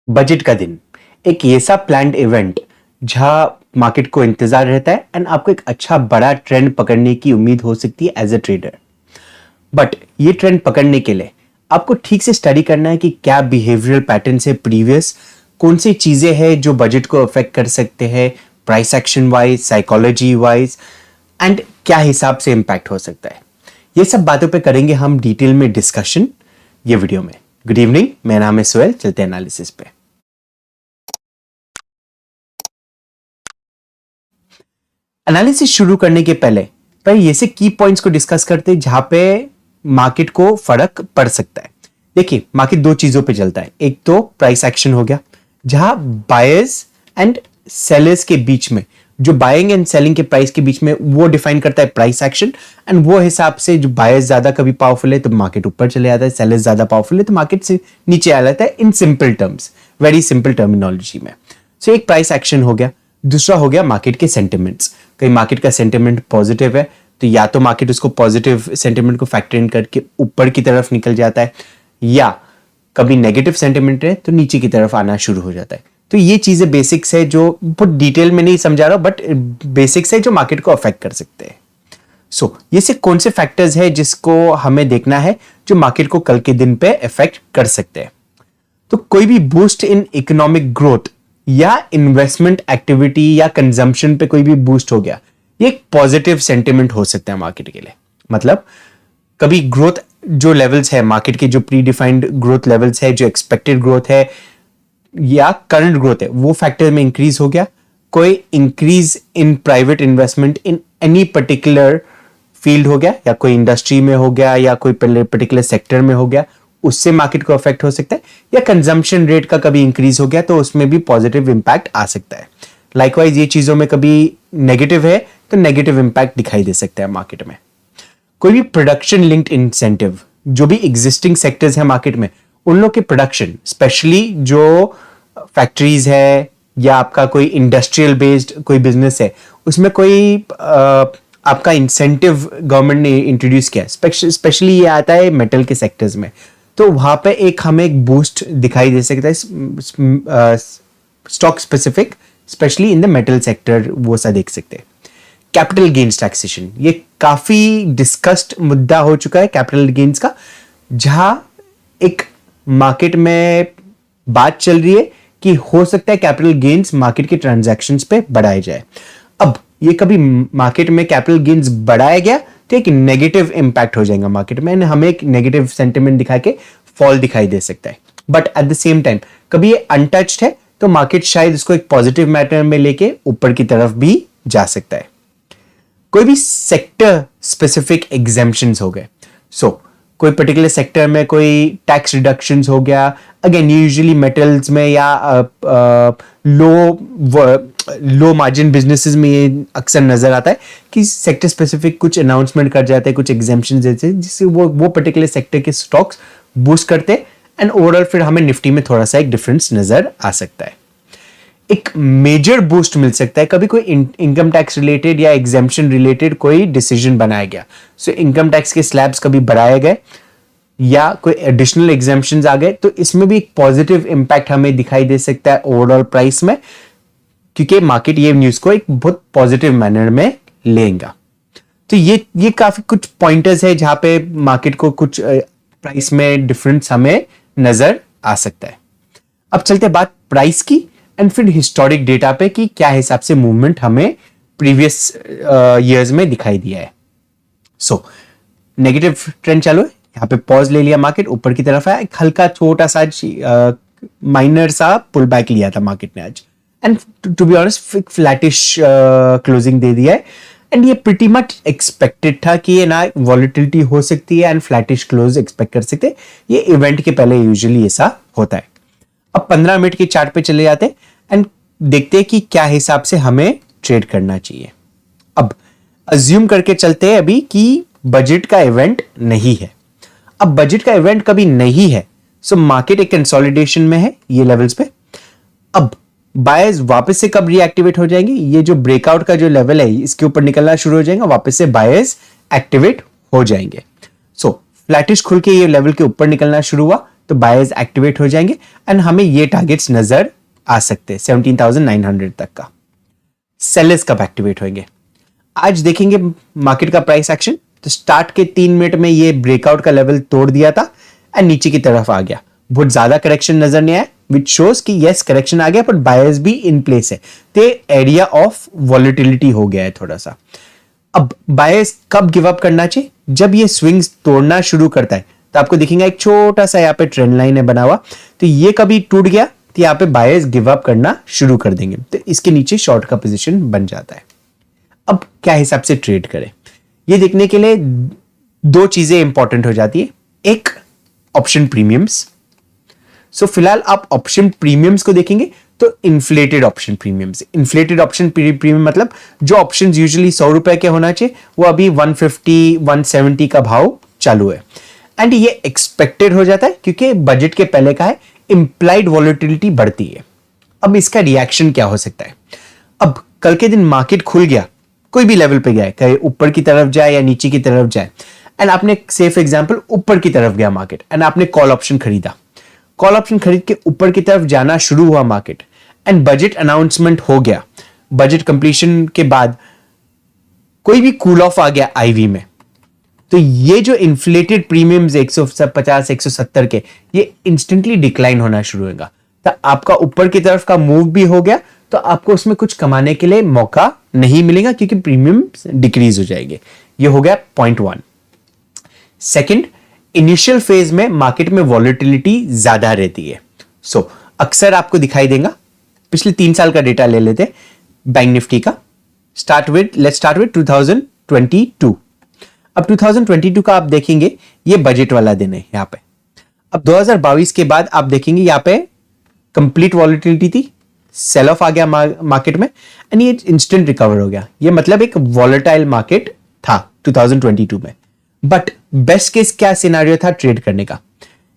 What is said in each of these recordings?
Budget का दिन एक ऐसा प्लान्ड इवेंट जहां मार्केट को इंतजार रहता है एंड आपको एक अच्छा बड़ा ट्रेंड पकड़ने की उम्मीद हो सकती है एज अ ट्रेडर। बट ये ट्रेंड पकड़ने के लिए आपको ठीक से स्टडी करना है कि क्या बिहेवियरल पैटर्न है प्रीवियस, कौन सी चीजें हैं जो बजट को अफेक्ट कर सकते हैं price action wise, psychology wise, and क्या हिसाब से इंपैक्ट हो सकता है। ये सब बातों पे करेंगे हम डिटेल में डिस्कशन ये वीडियो में। गुड इवनिंग, मेरा नाम है सुहेल। चलते हैं एनालिसिस पे। एनालिसिस शुरू करने के पहले ये से की पॉइंट्स को डिस्कस करते हैं जहां पे मार्केट को फर्क पड़ सकता है। देखिए, मार्केट दो चीजों पे चलता है। एक तो प्राइस एक्शन हो गया, जहां बायर्स एंड सेलर्स के बीच में, जो बाइंग एंड सेलिंग के प्राइस के बीच में, वो डिफाइन करता है प्राइस एक्शन। एंड वो हिसाब से जो बायर्स ज्यादा कभी पावरफुल है तो मार्केट ऊपर चले जाता है, सेलर्स ज्यादा पावरफुल है तो मार्केट से नीचे आ जाता है। In simple terms, very simple terminology में। सो एक प्राइस एक्शन हो गया। दूसरा हो गया मार्केट के सेंटिमेंट्स। कहीं मार्केट का सेंटिमेंट पॉजिटिव है तो या तो मार्केट उसको पॉजिटिव सेंटिमेंट को फैक्टर इन करके ऊपर की तरफ निकल जाता है, या कभी नेगेटिव सेंटिमेंट है तो नीचे की तरफ आना शुरू हो जाता है। तो ये चीजें बेसिक्स है जो बहुत डिटेल में नहीं समझा रहा हूं, बट बेसिक्स है जो मार्केट को अफेक्ट कर सकते हैं। सो ये से कौन से फैक्टर्स है जिसको हमें देखना है जो मार्केट को कल के दिन पे अफेक्ट कर सकते हैं। तो कोई भी बूस्ट इन इकोनॉमिक ग्रोथ या इन्वेस्टमेंट एक्टिविटी या कंजम्पशन पे कोई भी बूस्ट हो गया, ये एक पॉजिटिव सेंटिमेंट हो सकता है मार्केट के लिए। मतलब कभी ग्रोथ जो लेवल्स है मार्केट के, जो प्री डिफाइंड ग्रोथ लेवल्स है, जो एक्सपेक्टेड ग्रोथ है या करंट ग्रोथ है, वो फैक्टर में इंक्रीज हो गया। कोई increase in private investment in any particular field हो गया, या कोई इंडस्ट्री में हो गया, या कोई पर्टिकुलर सेक्टर में हो गया, उससे मार्केट को अफेक्ट हो सकता है। या कंजम्पशन रेट का कभी इंक्रीज हो गया तो उसमें भी पॉजिटिव इंपैक्ट आ सकता है। लाइकवाइज ये चीजों में कभी नेगेटिव है तो नेगेटिव इंपैक्ट दिखाई दे सकता है मार्केट में। कोई भी प्रोडक्शन लिंक्ड इंसेंटिव, जो भी एग्जिस्टिंग सेक्टर्स है मार्केट में, उन लोग के प्रोडक्शन, स्पेशली जो फैक्ट्रीज है या आपका कोई इंडस्ट्रियल बेस्ड कोई बिजनेस है, उसमें कोई आपका इंसेंटिव गवर्नमेंट ने इंट्रोड्यूस किया, स्पेशली ये आता है मेटल के सेक्टर्स में, तो वहां पे हमें एक बूस्ट दिखाई दे सकता है stock specific, specially in the metal sector, वो सा देख सकते हैं। कैपिटल गेन्स टैक्सेशन, ये काफी डिस्कस्ड मुद्दा हो चुका है कैपिटल गेन्स का, जहां एक मार्केट में बात चल रही है कि हो सकता है कैपिटल गेन्स मार्केट के ट्रांजैक्शंस पे बढ़ाए जाए। अब ये कभी मार्केट में कैपिटल गेन्स बढ़ाया गया तो एक नेगेटिव इंपैक्ट हो जाएगा मार्केट में, हमें एक नेगेटिव सेंटिमेंट दिखा के फॉल दिखाई दे सकता है। But at the same time कभी ये अनटच्ड है तो मार्केट शायद इसको एक पॉजिटिव मैटर में लेके ऊपर की तरफ भी जा सकता है। कोई भी सेक्टर स्पेसिफिक एग्जेम्पशंस हो गए, सो कोई पर्टिकुलर सेक्टर में कोई टैक्स रिडक्शंस हो गया, अगेन यूजुअली मेटल्स में या लो मार्जिन बिजनेसेस में ये अक्सर नजर आता है कि सेक्टर स्पेसिफिक कुछ अनाउंसमेंट कर जाते हैं, कुछ एग्जेम्पशन देते हैं, जिससे वो पर्टिकुलर सेक्टर के स्टॉक्स बूस्ट करते हैं एंड ओवरऑल फिर हमें निफ्टी में थोड़ा सा एक डिफरेंस नजर आ सकता है। एक मेजर बूस्ट मिल सकता है कभी कोई इनकम टैक्स रिलेटेड या एग्जेम्पशन रिलेटेड कोई डिसीजन बनाया गया। सो इनकम टैक्स के स्लैब्स कभी बढ़ाए गए या कोई एडिशनल एग्जेम्पशंस आ गए, तो इसमें भी एक पॉजिटिव इंपैक्ट हमें दिखाई दे सकता है ओवरऑल प्राइस में, क्योंकि मार्केट ये न्यूज को एक बहुत पॉजिटिव मैनर में लेगा। तो ये काफी कुछ पॉइंटर्स है जहां पे मार्केट को कुछ प्राइस में डिफरेंस हमें नजर आ सकता है। अब चलते बात प्राइस की एंड फिर हिस्टोरिक डेटा पे कि क्या हिसाब से मूवमेंट हमें प्रीवियस ईयर्स में दिखाई दिया है। सो नेगेटिव ट्रेंड चालू है, यहाँ पे पॉज ले लिया मार्केट, ऊपर की तरफ है, एक हल्का छोटा सा माइनर सा पुल बैक लिया था मार्केट ने आज, and to be honest flattish closing दे दिया है। एंड ये प्रिटी मच एक्सपेक्टेड था कि ये ना वॉलिटिलिटी हो सकती है एंड फ्लैटिश क्लोज एक्सपेक्ट कर सकते हैं। ये इवेंट के पहले यूजुअली ऐसा होता है। अब 15 मिनट के चार्ट पे चले जाते हैं एंड देखते हैं कि क्या हिसाब से हमें ट्रेड करना चाहिए। अब अज्यूम करके चलते हैं अभी कि बजट का इवेंट नहीं है। अब बजट का इवेंट कभी नहीं है, सो मार्केट एक कंसोलिडेशन में है ये लेवल्स पे। अब बायर्स वापस से कब रिएक्टिवेट हो जाएंगे, ये जो ब्रेकआउट का जो लेवल है इसके ऊपर निकलना शुरू हो जाएगा, वापस से बायर्स एक्टिवेट हो जाएंगे। सो फ्लैटिश खुल के ये लेवल के ऊपर निकलना शुरू हुआ तो बायर्स एक्टिवेट हो जाएंगे एंड हमें ये टारगेट्स नजर आ सकते हैं 17,900 तक का। सेलर्स कब एक्टिवेट होंगे? आज देखेंगे मार्केट का प्राइस एक्शन। तो स्टार्ट के 3 मिनट में ये ब्रेकआउट का लेवल तोड़ दिया था एंड नीचे की तरफ आ गया। बहुत ज्यादा करेक्शन नजर नहीं आया, विच शोज कि यस करेक्शन आ गया पर बायर्स भी इन प्लेस है, तो एरिया ऑफ वॉलेटिलिटी हो गया है थोड़ा सा। अब बायर्स कब गिव अप करना चाहिए? जब ये स्विंग्स तोड़ना शुरू करता है। तो आपको दिखेगा एक छोटा सा यहाँ पे ट्रेंड लाइन है बना हुआ, तो ये कभी टूट गया तो यहाँ पे बायर्स गिव अप करना शुरू कर देंगे, तो इसके नीचे शॉर्ट का पोजीशन बन जाता है। अब क्या हिसाब से ट्रेड करें, ये देखने के लिए दो चीजें इंपॉर्टेंट हो जाती है। एक ऑप्शन प्रीमियम्स। सो फिलहाल आप ऑप्शन प्रीमियम्स को देखेंगे तो inflated option premiums. Inflated option premium मतलब जो ऑप्शंस यूजुअली 100 रुपए के होना चाहिए वो अभी 150 170 का भाव चालू है। एंड ये एक्सपेक्टेड हो जाता है क्योंकि बजट के पहले का है, इंप्लाइड वॉलेटिलिटी बढ़ती है। अब इसका रिएक्शन क्या हो सकता है? अब कल के दिन मार्केट खुल गया, कोई भी लेवल पे गया, चाहे ऊपर की तरफ जाए या नीचे की तरफ जाए, एंड आपने सेफ एग्जांपल ऊपर की तरफ गया मार्केट एंड आपने कॉल ऑप्शन खरीदा। कॉल ऑप्शन खरीद के ऊपर की तरफ जाना शुरू हुआ मार्केट एंड बजट अनाउंसमेंट हो गया। बजट कंप्लीशन के बाद कोई भी कूल ऑफ आ गया आईवी में, तो ये जो इन्फ्लेटेड प्रीमियम्स 150 170 के, ये इंस्टेंटली डिक्लाइन होना शुरू होगा। तो आपका ऊपर की तरफ का मूव भी हो गया, तो आपको उसमें कुछ कमाने के लिए मौका नहीं मिलेगा क्योंकि प्रीमियम डिक्रीज हो जाएंगे। ये हो गया पॉइंट 1। सेकंड, इनिशियल फेज में मार्केट में वॉलेटिलिटी ज्यादा रहती है। सो अक्सर आपको दिखाई देगा, पिछले 3 साल का डेटा ले लेते बैंक निफ्टी का। Let's start with 2022। अब 2022 का आप देखेंगे ये बजट वाला दिन है यहां पे। अब 2022 के बाद आप देखेंगे यहां पे कंप्लीट वॉलेटिलिटी थी, सेल ऑफ आ गया मार्केट में एंड ये इंस्टेंट रिकवर हो गया। ये मतलब एक वॉलेटाइल मार्केट था 2022 में। बट बेस्ट केस क्या सिनेरियो था ट्रेड करने का?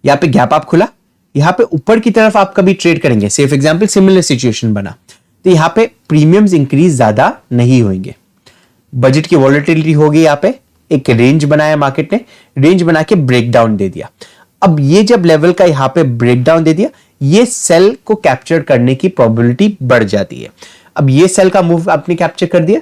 यहां पे गैप अप खुला, यहां पे ऊपर की तरफ आप कभी ट्रेड करेंगे, सेफ एग्जांपल सिमिलर सिचुएशन बना, तो यहां पे प्रीमियम्स इंक्रीज ज्यादा नहीं होंगे। बजट की वॉलेटिलिटी होगी, यहां पे एक रेंज बनाया मार्केट ने, रेंज बना के ब्रेकडाउन दे दिया। अब ये जब लेवल का यहां पे ब्रेकडाउन दे दिया, ये सेल को कैप्चर करने की प्रोबेबिलिटी बढ़ जाती है। अब ये सेल का मूव आपने कैप्चर कर दिया,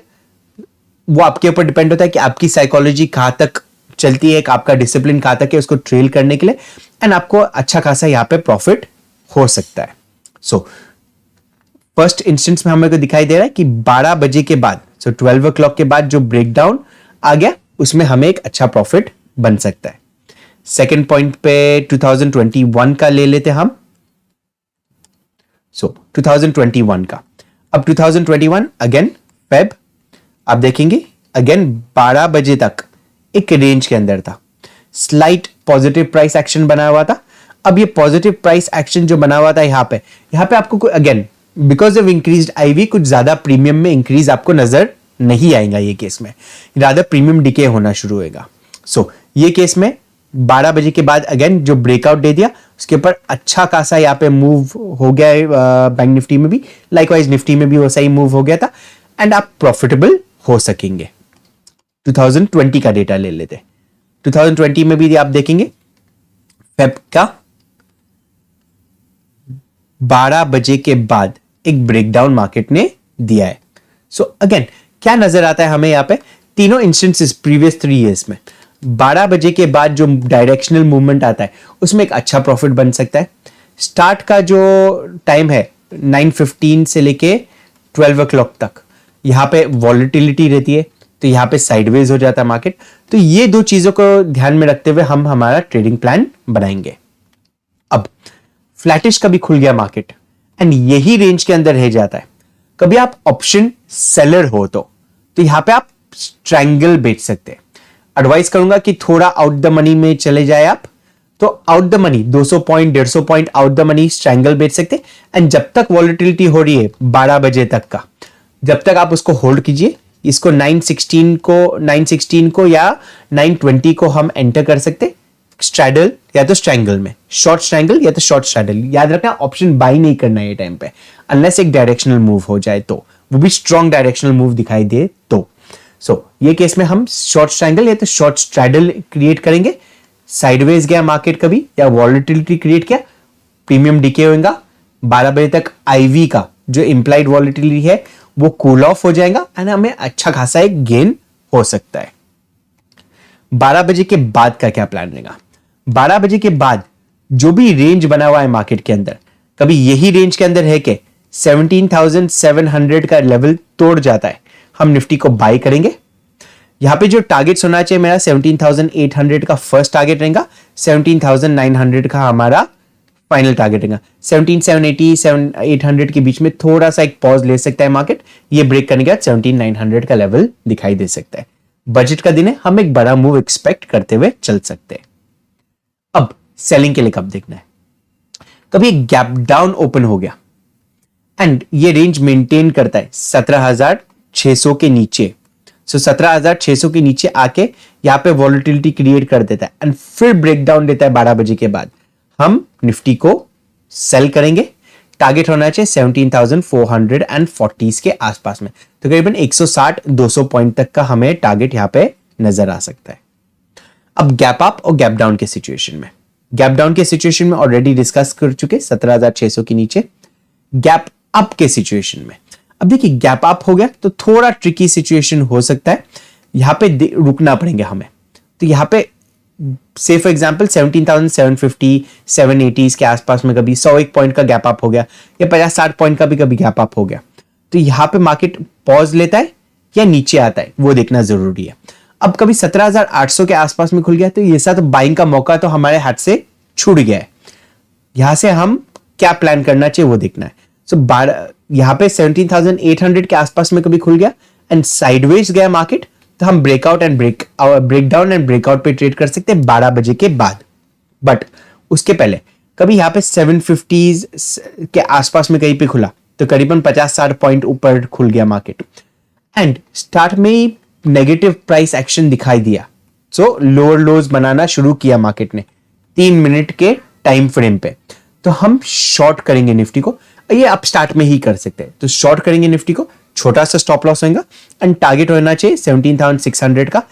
वो आपके ऊपर डिपेंड होता है कि आपकी साइकोलॉजी कहां तक चलती है, आपका डिसिप्लिन कहां तक है उसको ट्रेल करने के लिए, एंड आपको अच्छा खासा यहां पे प्रॉफिट हो सकता है। सो फर्स्ट इंस्टेंस में हमें को दिखाई दे रहा है कि 12 बजे के बाद, सो 12 o'clock के बाद जो ब्रेकडाउन आ गया उसमें हमें एक अच्छा प्रॉफिट बन सकता है। सेकेंड पॉइंट पे 2021 का ले लेते हम। सो 2021 का, अब 2021 अगेन फेब, आप देखेंगे अगेन 12 बजे तक एक रेंज के अंदर था, स्लाइट पॉजिटिव प्राइस एक्शन बना हुआ था। अब ये पॉजिटिव प्राइस एक्शन जो बना हुआ था यहां पे आपको again because of increased IV कुछ ज्यादा प्रीमियम में इंक्रीज आपको नजर नहीं आएगा। ये केस में ज्यादा प्रीमियम डिके होना शुरू होगा। सो ये केस में 12 बजे के बाद अगेन जो ब्रेकआउट दे दिया उसके ऊपर अच्छा खासा यहाँ पे मूव हो गया है बैंक निफ्टी में भी, लाइकवाइज निफ्टी में भी वो सही मूव हो गया था एंड आप प्रॉफिटेबल हो सकेंगे। 2020 का डेटा ले लेते। 2020 में भी आप देखेंगे फेब का 12 बजे के बाद एक ब्रेकडाउन मार्केट ने दिया है। सो अगेन क्या नजर आता है हमें यहाँ पे? तीनों इंस्टेंसेस प्रीवियस 3 इयर्स में 12 बजे के बाद जो डायरेक्शनल मूवमेंट आता है उसमें एक अच्छा प्रॉफिट बन सकता है। स्टार्ट का जो टाइम है 9:15 से लेके 12 o'clock तक, यहाँ पे वॉलेटिलिटी रहती है, तो यहाँ पे साइडवेज हो जाता है मार्केट। तो ये दो चीजों को ध्यान में रखते हुए हम हमारा ट्रेडिंग प्लान बनाएंगे। अब फ्लैटिश कभी खुल गया मार्केट एंड यही रेंज के अंदर रह जाता है, कभी आप ऑप्शन सेलर हो तो यहां पे आप स्ट्रैंगल बेच सकते हैं। एडवाइस करूंगा कि थोड़ा आउट द मनी में चले जाए आप, तो out the money 200 point 150 point out the money strangle बेच सकते हैं। एंड जब तक वॉलेटिलिटी हो रही है 12 बजे तक का, जब तक आप उसको होल्ड कीजिए। इसको 916 को या 920 को हम एंटर कर सकते, स्ट्रैडल या तो स्ट्रैंगल में, शॉर्ट स्ट्रैंगल या तो शॉर्ट स्ट्रैडल। याद रखना ऑप्शन बाय नहीं करना है ये टाइम पे, अनलेस एक डायरेक्शनल मूव हो जाए तो, वो भी स्ट्रॉन्ग डायरेक्शनल मूव दिखाई दे तो। सो ये केस में हम शॉर्ट स्ट्रैंगल या तो शॉर्ट स्ट्रैडल क्रिएट करेंगे। साइडवेज गया मार्केट कभी या वॉलेटिलिटी क्रिएट किया, प्रीमियम डिके होगा, 12 बजे तक आईवी का जो इंप्लाइड वॉलेटिलिटी है वो कूल ऑफ हो जाएगा एंड हमें अच्छा खासा एक गेन हो सकता है। 12 बजे के बाद का क्या प्लान रहेगा? 12 बजे के बाद जो भी रेंज बना हुआ है मार्केट के अंदर, कभी यही रेंज के अंदर है कि 17,700 का लेवल तोड़ जाता है, हम निफ्टी को बाय करेंगे। यहां पे जो टारगेट होना चाहिए मेरा 17,800 का फर्स्ट टारगेट रहेगा, 17,900 का हमारा फाइनल टारगेट रहेगा। 17,780 800 के बीच में थोड़ा सा एक पॉज ले सकता है मार्केट, ये ब्रेक करने के बाद 17,900 का लेवल दिखाई दे सकता है। बजट का दिन है, हम एक बड़ा मूव एक्सपेक्ट करते हुए चल सकते हैं। अब सेलिंग के लिए कब देखना है? कभी गैप डाउन ओपन हो गया एंड ये रेंज मेंटेन करता है 17,600 के नीचे, सो 17,600 के नीचे आके यहां पे वॉलेटिलिटी क्रिएट कर देता है एंड फिर ब्रेक डाउन देता है 12 बजे के बाद, हम निफ्टी को सेल करेंगे। टारगेट होना चाहिए 17,440 के आसपास में, तो करीबन 160-200 पॉइंट तक का हमें टारगेट यहां पे नजर आ सकता है। अब गैप अप और गैप डाउन के सिचुएशन में, गैप डाउन के सिचुएशन में ऑलरेडी डिस्कस कर चुके 17,600 के नीचे। गैप अप के सिचुएशन में अब देखिए गैप अप हो गया तो थोड़ा ट्रिकी सिचुएशन हो सकता है, यहां पे रुकना पड़ेगा हमें। तो यहां पे से फॉर एग्जांपल 17,750 780 के आसपास में कभी 101 पॉइंट का गैप अप हो गया या 50-60 पॉइंट का भी कभी गैप अप हो गया, तो यहां पे मार्केट पॉज लेता है या नीचे आता है वो देखना जरूरी है। अब कभी 17,800 के आसपास में खुल गया तो ये साथ बाइंग का मौका तो हमारे हाथ से छूट गया है, यहां से हम क्या प्लान करना चाहिए वो देखना है। सो यहां पे 17,800 के आसपास में कभी खुल गया एंड साइडवेज गया मार्केट, तो हम breakout and breakdown and breakout पे ट्रेड कर सकते हैं 12 बजे के बाद। बट उसके पहले कभी यहां पे 750 के आसपास में कहीं पे खुला तो करीबन 50-60 पॉइंट ऊपर खुल गया मार्केट एंड स्टार्ट में ही नेगेटिव प्राइस एक्शन दिखाई दिया, सो लोअर लोज बनाना शुरू किया मार्केट ने 3 मिनट के टाइम फ्रेम पे, तो हम शॉर्ट करेंगे निफ्टी को। ये आप स्टार्ट में ही कर सकते हैं, तो शॉर्ट करेंगे निफ्टी को, छोटा सा स्टॉप लॉस होगा एंड टारगेट होना चाहिए 17,600 का।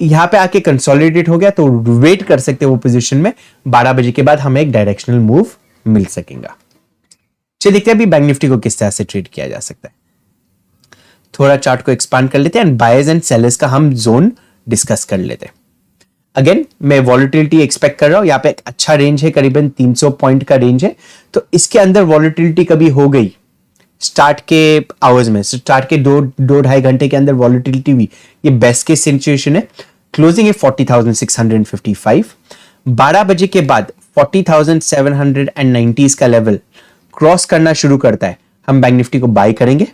यहां पे आके कंसोलिडेट हो गया तो वेट कर सकते हैं वो पोजीशन में, 12 बजे के बाद हमें एक डायरेक्शनल मूव मिल सकेगा। चलिए देखते हैं अभी बैंक निफ्टी को किस तरह से ट्रेड किया जा सकता है। थोड़ा चार्ट को एक्सपांड कर लेते हैं एंड बायर्स एंड सेलर्स का हम जोन डिस्कस कर लेते हैं। अगेन मैं वॉलेटिलिटी एक्सपेक्ट कर रहा हूं, यहाँ पे एक अच्छा रेंज है, करीबन 300 पॉइंट का रेंज है, तो इसके अंदर वॉलेटिलिटी कभी हो गई स्टार्ट के आवर्स में, स्टार्ट के 2-2.5 घंटे के अंदर वॉलेटिलिटी हुई, ये बेस्ट केस सिचुएशन है। क्लोजिंग है 40,655, 12 बजे के बाद 40,790 का लेवल क्रॉस करना शुरू करता है, हम बैंक निफ्टी को बाय करेंगे।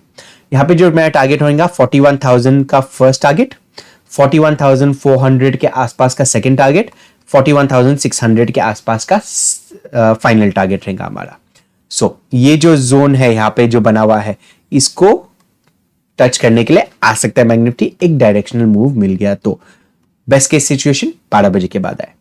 यहां पे जो मेरा टारगेट होगा 41,000 का फर्स्ट टारगेट, 41,400 के आसपास का सेकंड टारगेट, 41,600 के आसपास का फाइनल टारगेट रहेगा हमारा। सो ये जो जोन है यहाँ पे जो बना हुआ है, इसको टच करने के लिए आ सकता है बैंक निफ्टी, एक डायरेक्शनल मूव मिल गया तो। बेस्ट केस सिचुएशन 12 बजे के बाद आए।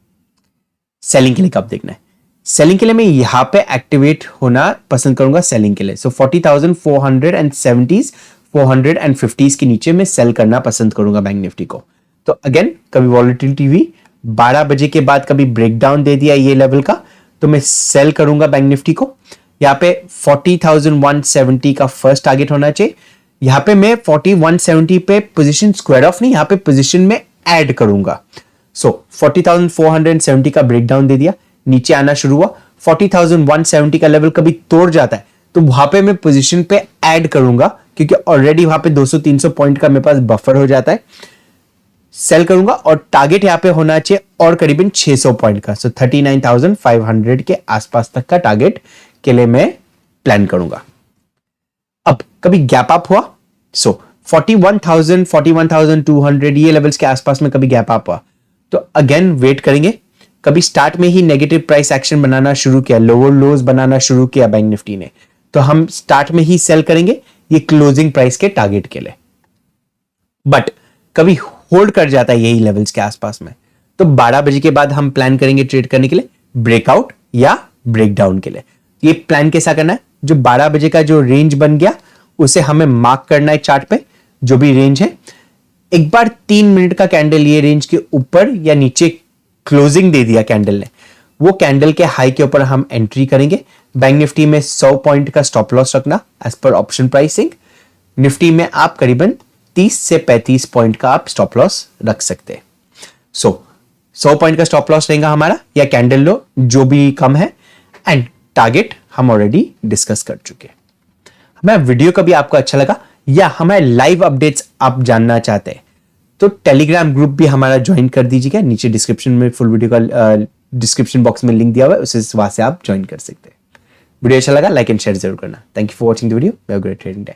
सेलिंग के लिए कब देखना है? सेलिंग के लिए मैं यहां पे एक्टिवेट होना पसंद करूंगा सेलिंग के लिए। सो 40,470 450 के नीचे में सेल करना पसंद करूंगा बैंक निफ्टी को। तो अगेन कभी वॉलेटिलिटी हुई 12 बजे के बाद कभी ब्रेकडाउन दे दिया ये लेवल का, तो मैं सेल करूंगा बैंक निफ्टी को। यहाँ पे 40,170 का फर्स्ट टारगेट होना चाहिए। यहाँ पे मैं 40,170 पे पोजीशन स्क्वायर ऑफ नहीं, यहाँ पे पोजीशन में ऐड करूंगा। सो 40,470 का ब्रेकडाउन दे दिया, नीचे आना शुरू हुआ, 40,170 का लेवल कभी तोड़ जाता है तो वहां पे मैं पोजीशन पे ऐड करूंगा, क्योंकि ऑलरेडी वहां पे 200-300 पॉइंट का मेरे पास बफर हो जाता है। सेल करूंगा और टारगेट यहां पे होना चाहिए और करीबन 600 पॉइंट का, सो 39,500 के आसपास तक का टारगेट के लिए मैं प्लान करूंगा। अब कभी गैप अप हुआ, सो 41,000 41,200 ये लेवल्स के आसपास में कभी गैप अप हुआ तो अगेन वेट करेंगे। कभी स्टार्ट में ही नेगेटिव प्राइस एक्शन बनाना शुरू किया, लोअर लोज बनाना शुरू किया बैंक निफ्टी ने, तो हम स्टार्ट में ही सेल करेंगे ये क्लोजिंग प्राइस के टारगेट के लिए। बट कभी होल्ड कर जाता है यही लेवल्स के आसपास में, तो 12 बजे के बाद हम प्लान करेंगे ट्रेड करने के लिए ब्रेकआउट या ब्रेकडाउन के लिए। ये प्लान कैसा करना है, जो 12 बजे का जो रेंज बन गया उसे हमें मार्क करना है चार्ट पे, जो भी रेंज है। एक बार 3 मिनट का कैंडल ये रेंज के ऊपर या नीचे क्लोजिंग दे दिया कैंडल ने, वो कैंडल के हाई के ऊपर हम एंट्री करेंगे। बैंक निफ्टी में 100 पॉइंट का स्टॉप लॉस रखना as per option pricing. Nifty में आप करीबन 30 से 35 पॉइंट का आप स्टॉप लॉस रख सकते हैं। 100 पॉइंट का स्टॉप लॉस रहेगा हमारा, या कैंडल लो जो भी कम है, एंड टारगेट हम ऑलरेडी डिस्कस कर चुके हैं। हमारा वीडियो कभी आपको अच्छा लगा या हमारे लाइव अपडेट्स आप जानना चाहते हैं तो टेलीग्राम ग्रुप भी हमारा ज्वाइन कर दीजिएगा। नीचे डिस्क्रिप्शन में फुल वीडियो का डिस्क्रिप्शन बॉक्स में लिंक दिया हुआ है, उसे वहां से आप ज्वाइन कर सकते हैं। वीडियो अच्छा लगा लाइक एंड शेयर जरूर करना। Thank you for watching the video. Have a great trading day.